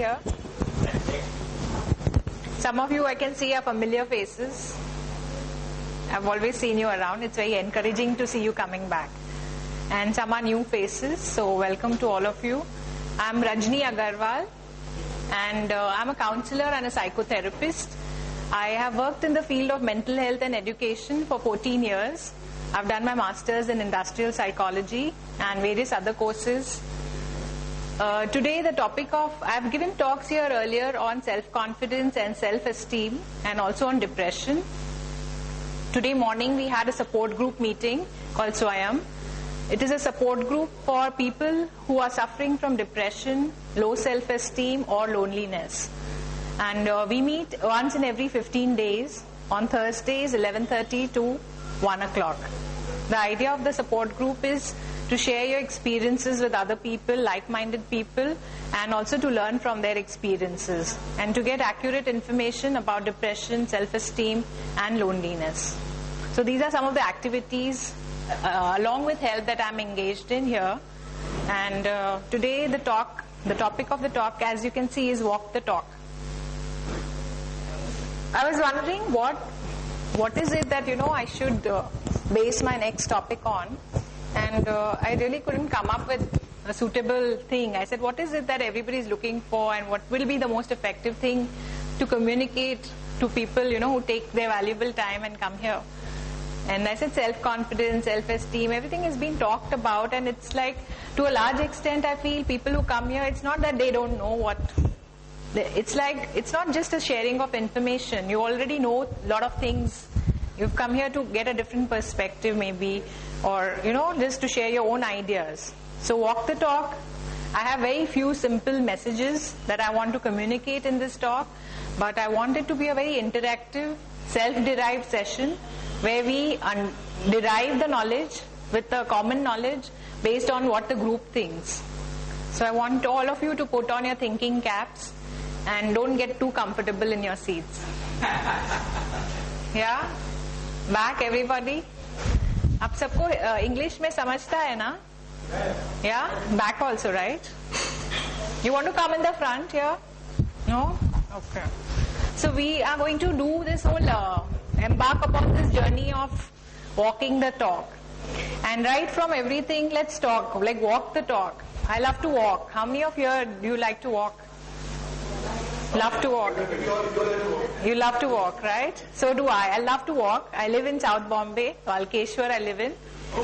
here. Some of you I can see are familiar faces. I've always seen you around. It's very encouraging to see you coming back. And some are new faces, so welcome to all of you. I'm Rajni Agarwal, and I'm a counselor and a psychotherapist. I have worked in the field of mental health and education for 14 years. I've done my master's in industrial psychology and various other courses. Today the topic of, I've given talks here earlier on self-confidence and self-esteem and also on depression. Today morning we had a support group meeting called Swayam. It is a support group for people who are suffering from depression, low self-esteem or loneliness. And we meet once in every 15 days on Thursdays 11:30 to 1 o'clock. The idea of the support group is to share your experiences with other people, like-minded people, and also to learn from their experiences and to get accurate information about depression, self-esteem and loneliness. So these are some of the activities along with health that I'm engaged in here. And today the topic of the talk, as you can see, is walk the talk. I was wondering what is it that I should base my next topic on, and I really couldn't come up with a suitable thing. I said, what is it that everybody is looking for, and what will be the most effective thing to communicate to people who take their valuable time and come here. And I said self-confidence, self-esteem, everything is being talked about, and it's like, to a large extent I feel people who come here, it's not that they don't know what. It's like, it's not just a sharing of information. You already know a lot of things. You've come here to get a different perspective maybe, or just to share your own ideas. So walk the talk. I have very few simple messages that I want to communicate in this talk, but I want it to be a very interactive, self-derived session where we derive the knowledge with the common knowledge based on what the group thinks. So I want all of you to put on your thinking caps and don't get too comfortable in your seats. Yeah? Back everybody? आप सबको English में समझता है ना? Yeah? Back also, right? You want to come in the front here? No? Okay. So we are going to do this whole, embark upon this journey of walking the talk. And right from everything, let's talk, like walk the talk. I love to walk. How many of you do you like to walk? Love to walk. You love to walk, right? So do I. I love to walk. I live in South Bombay, Walkeshwar I live in.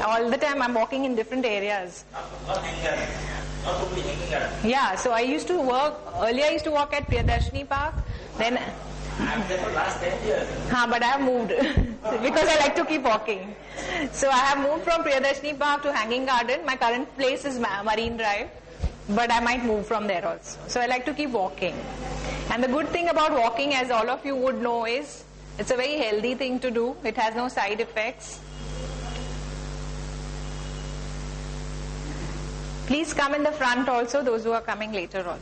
All the time I'm walking in different areas. Yeah, so I used to work, earlier I used to walk at Priyadarshini Park, then I'm there for last 10 years. But I have moved because I like to keep walking. So I have moved from Priyadarshini Park to Hanging Garden. My current place is Marine Drive, but I might move from there also. So I like to keep walking. And the good thing about walking, as all of you would know, is it's a very healthy thing to do. It has no side effects. Please come in the front also, those who are coming later also.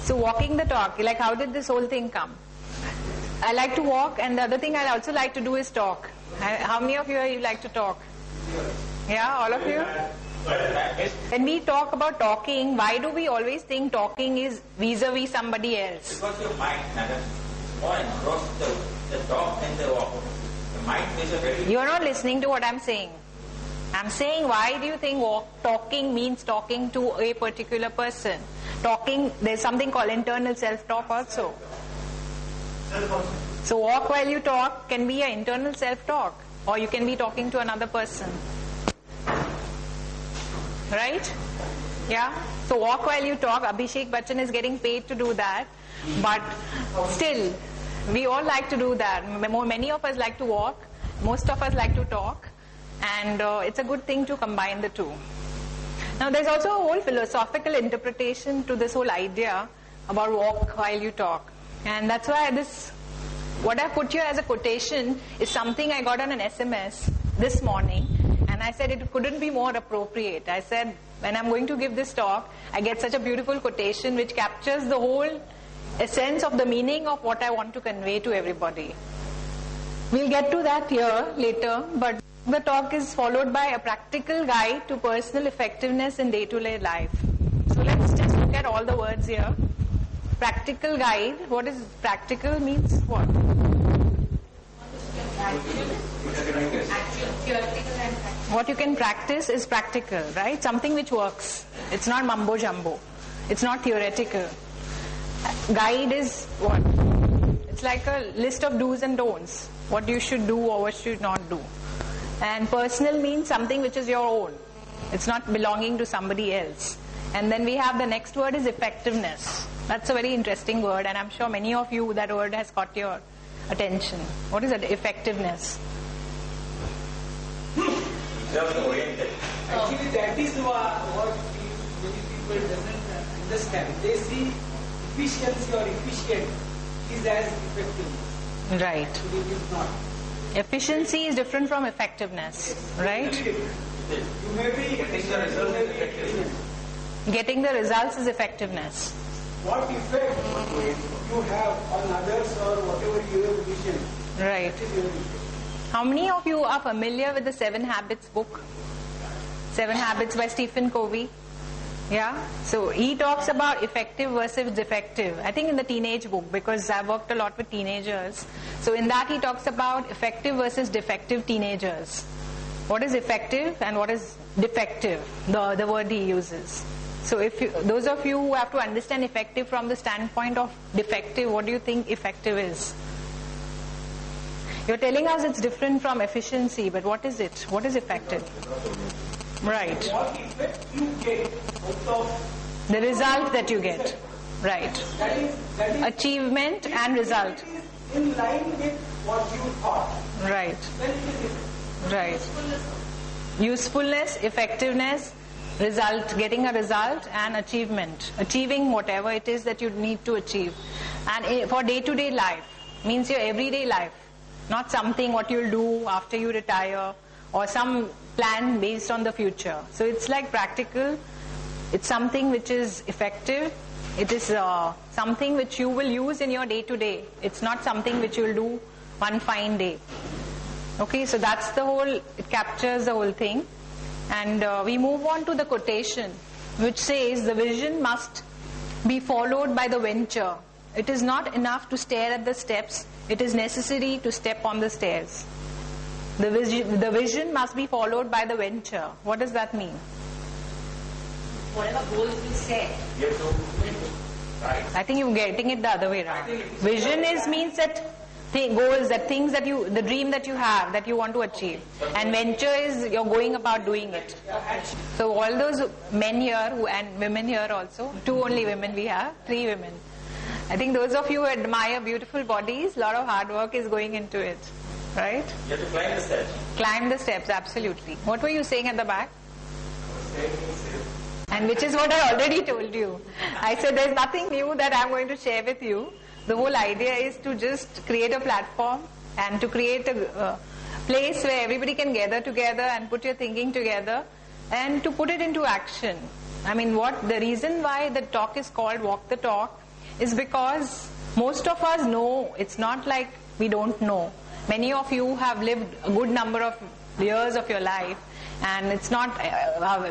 So walking the talk, like how did this whole thing come? I like to walk, and the other thing I also like to do is talk. How many of you like to talk? Yeah, all of you? When we talk about talking, why do we always think talking is vis-a-vis somebody else? Because your mind has a point across the talk and the walk. The mind is a very... You're not listening to what I'm saying. I'm saying, why do you think talking means talking to a particular person? Talking, there's something called internal self-talk also. So walk while you talk can be an internal self-talk, or you can be talking to another person. Right? Yeah? So walk while you talk. Abhishek Bachchan is getting paid to do that. But still, we all like to do that. Many of us like to walk. Most of us like to talk. And it's a good thing to combine the two. Now there's also a whole philosophical interpretation to this whole idea about walk while you talk. And that's why what I put here as a quotation is something I got on an SMS this morning. And I said it couldn't be more appropriate. I said, when I'm going to give this talk, I get such a beautiful quotation which captures the whole essence of the meaning of what I want to convey to everybody. We'll get to that here later, but the talk is followed by a practical guide to personal effectiveness in day-to-day life. So let's just look at all the words here. Practical guide. What is practical means what? What you can practice is practical, right? Something which works. It's not mumbo jumbo. It's not theoretical. Guide is what? It's like a list of do's and don'ts. What you should do or what you should not do. And personal means something which is your own. It's not belonging to somebody else. And then we have the next word is effectiveness. That's a very interesting word, and I'm sure many of you, that word has caught your attention. What is that? Effectiveness. Result-oriented. Actually, that is what many people doesn't understand. They see efficiency or efficient is as effective. Right. Actually, it is not. Efficiency is different from effectiveness, right? You may be Getting the results is effective. Getting the results is effectiveness. What effect you have on others or whatever your vision. Right. That is your vision. How many of you are familiar with the 7 Habits book? 7 Habits by Stephen Covey. Yeah? So he talks about effective versus defective. I think in the teenage book, because I've worked a lot with teenagers. So in that he talks about effective versus defective teenagers. What is effective and what is defective? The word he uses. So if you, those of you who have to understand effective from the standpoint of defective, what do you think effective is? You're telling us it's different from efficiency, but what is it? What is effective? Right. What effect you get out of The result that you get. Right. that is Achievement and result. in line with what you thought. Right. Then it is Right. Usefulness, effectiveness, result, getting a result, and achievement. Achieving whatever it is that you need to achieve. And for day-to-day life, means your everyday life. Not something what you'll do after you retire or some plan based on the future. So it's like practical. It's something which is effective. It is something which you will use in your day-to-day. It's not something which you'll do one fine day. Okay, so that's the whole, it captures the whole thing. And we move on to the quotation, which says the vision must be followed by the venture. It is not enough to stare at the steps. It is necessary to step on the stairs. The vision must be followed by the venture. What does that mean? Whatever goals we set, You have to, right. I think you're getting it the other way around. Vision is means that goals, that things that you, the dream that you have, that you want to achieve. And venture is you're going about doing it. So all those men here who, and women here also, 2 only women we have, 3 women. I think those of you who admire beautiful bodies, a lot of hard work is going into it. Right? You have to climb the steps. Climb the steps, absolutely. What were you saying at the back? And which is what I already told you. I said there's nothing new that I'm going to share with you. The whole idea is to just create a platform and to create a place where everybody can gather together and put your thinking together and to put it into action. I mean, the reason why the talk is called Walk the Talk is because most of us know. It's not like we don't know. Many of you have lived a good number of years of your life, and it's not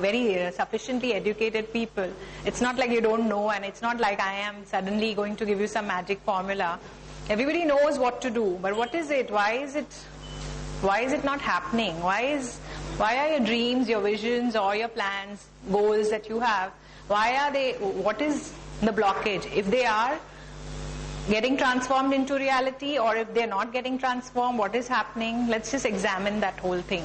very sufficiently educated people. It's not like you don't know, and it's not like I am suddenly going to give you some magic formula. Everybody knows what to do, but what is it? Why is it not happening? Why are your dreams, your visions, or your plans, goals that you have, what is the blockage? If they are getting transformed into reality, or if they're not getting transformed, what is happening? Let's just examine that whole thing.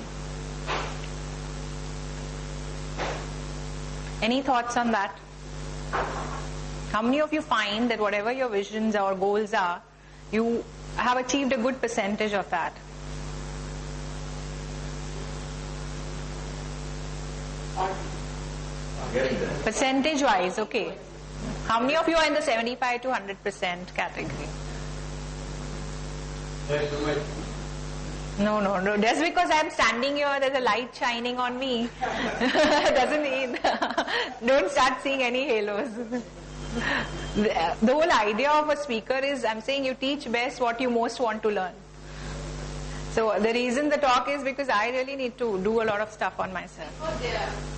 Any thoughts on that? How many of you find that whatever your visions or goals are, you have achieved a good percentage of that? Getting there. Percentage wise, okay. How many of you are in the 75 to 100% category? No. Just because I'm standing here, there's a light shining on me, doesn't mean. Don't start seeing any halos. The whole idea of a speaker is, I'm saying you teach best what you most want to learn. So the reason the talk is because I really need to do a lot of stuff on myself. Oh, there.